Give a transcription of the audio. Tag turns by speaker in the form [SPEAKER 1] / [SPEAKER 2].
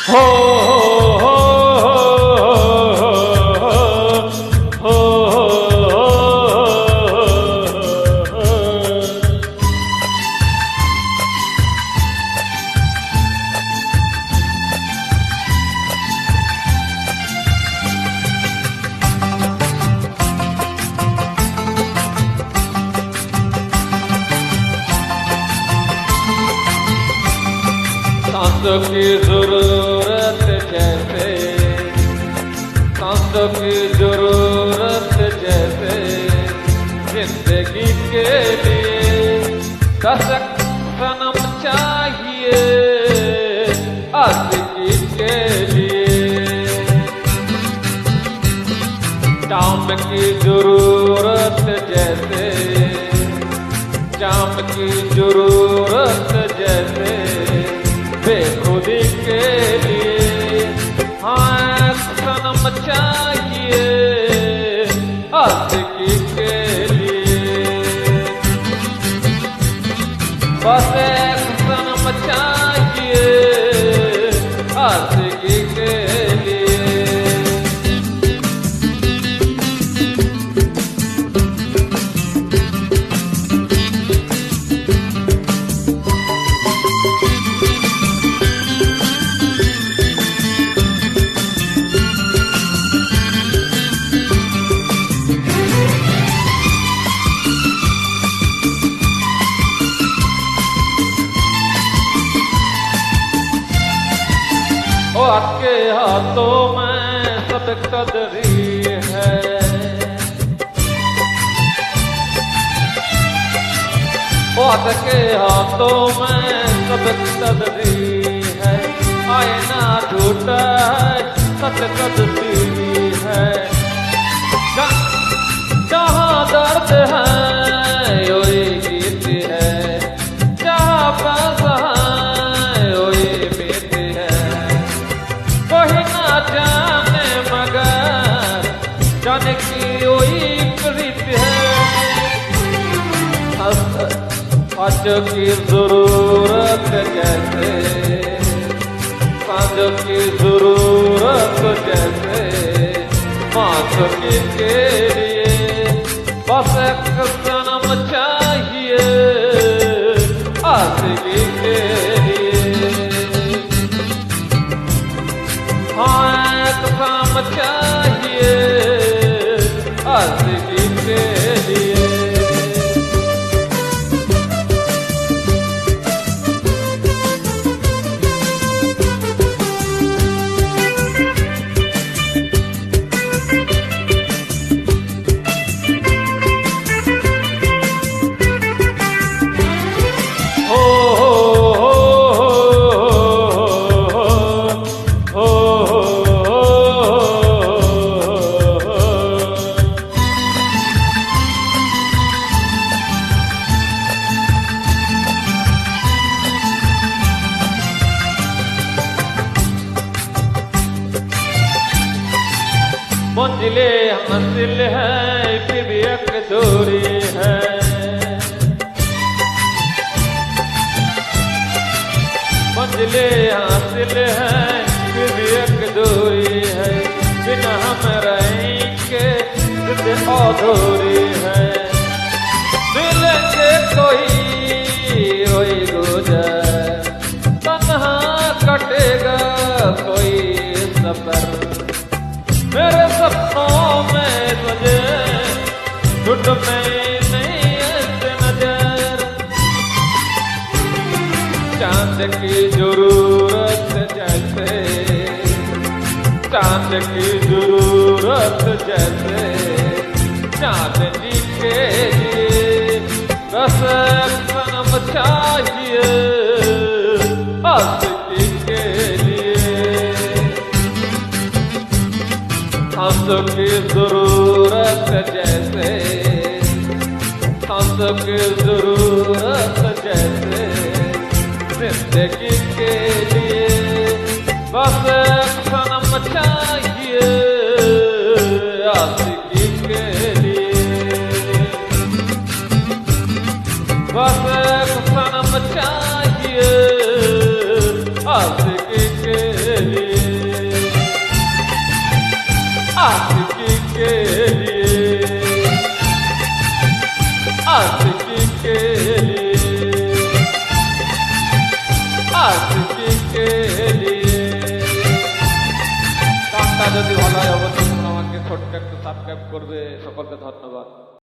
[SPEAKER 1] हो हो हो सांसों की जरूरत जैसे, सांसों की जरूरत जैसे, जिंदगी के लिए कसक सनम चाहिए आशिकी के लिए। जाम की जरूरत जैसे, जाम की जरूरत जैसे, बेखुदी के लिए हाँ सनम चाहिए आशिकी के लिए। बस एक सनम चाहिए आशिकी के लिए। ओ आपके हाथों में सब कदरी है, ओ आपके हाथों में सब कदरी है। आईना झूठा है सच कदरी है। जहाँ दर्द है वही गीत है, जहाँ पैसा है वही बीत है। कोई ना जाने मगर जाने की वही प्रीत है। आज की जरूरत जैसे, सांझ की जरूरत जैसे, मासूमी के लिए बस एक सनम चाहिए आशिकी के लिए। हाँ एक सनम चाहिए आशिकी के लिए। मंजिले हासिल है फिर भी एक दूरी है। मंजिले हासिल है फिर भी एक दूरी है। बिना हम रहेंगे जिंदगी अधूरी है। मिलेंगे कोई गुजर, तन्हा कटेगा कोई सफर। मेरे सपनों में तुझे झूठ में नहीं ऐसे नजर। चांद की जरूरत जैसे, चांद की जरूरत जैसे, चांदनी के लिए बस एक सनम चाहिए आशिकी के लिए। सांसों की जरूरत जैसे, सांसों की जरूरत जैसे, जिंदगी के लिए बस एक सनम चाहिए आशिकी के लिए। बस एक सनम चाहिए आशिकी के लिए। যদি ভালো হয় অবশ্যই তোমরা আমাকে ছোট্ট একটু সাবস্ক্রাইব করবে। সকলকে ধন্যবাদ।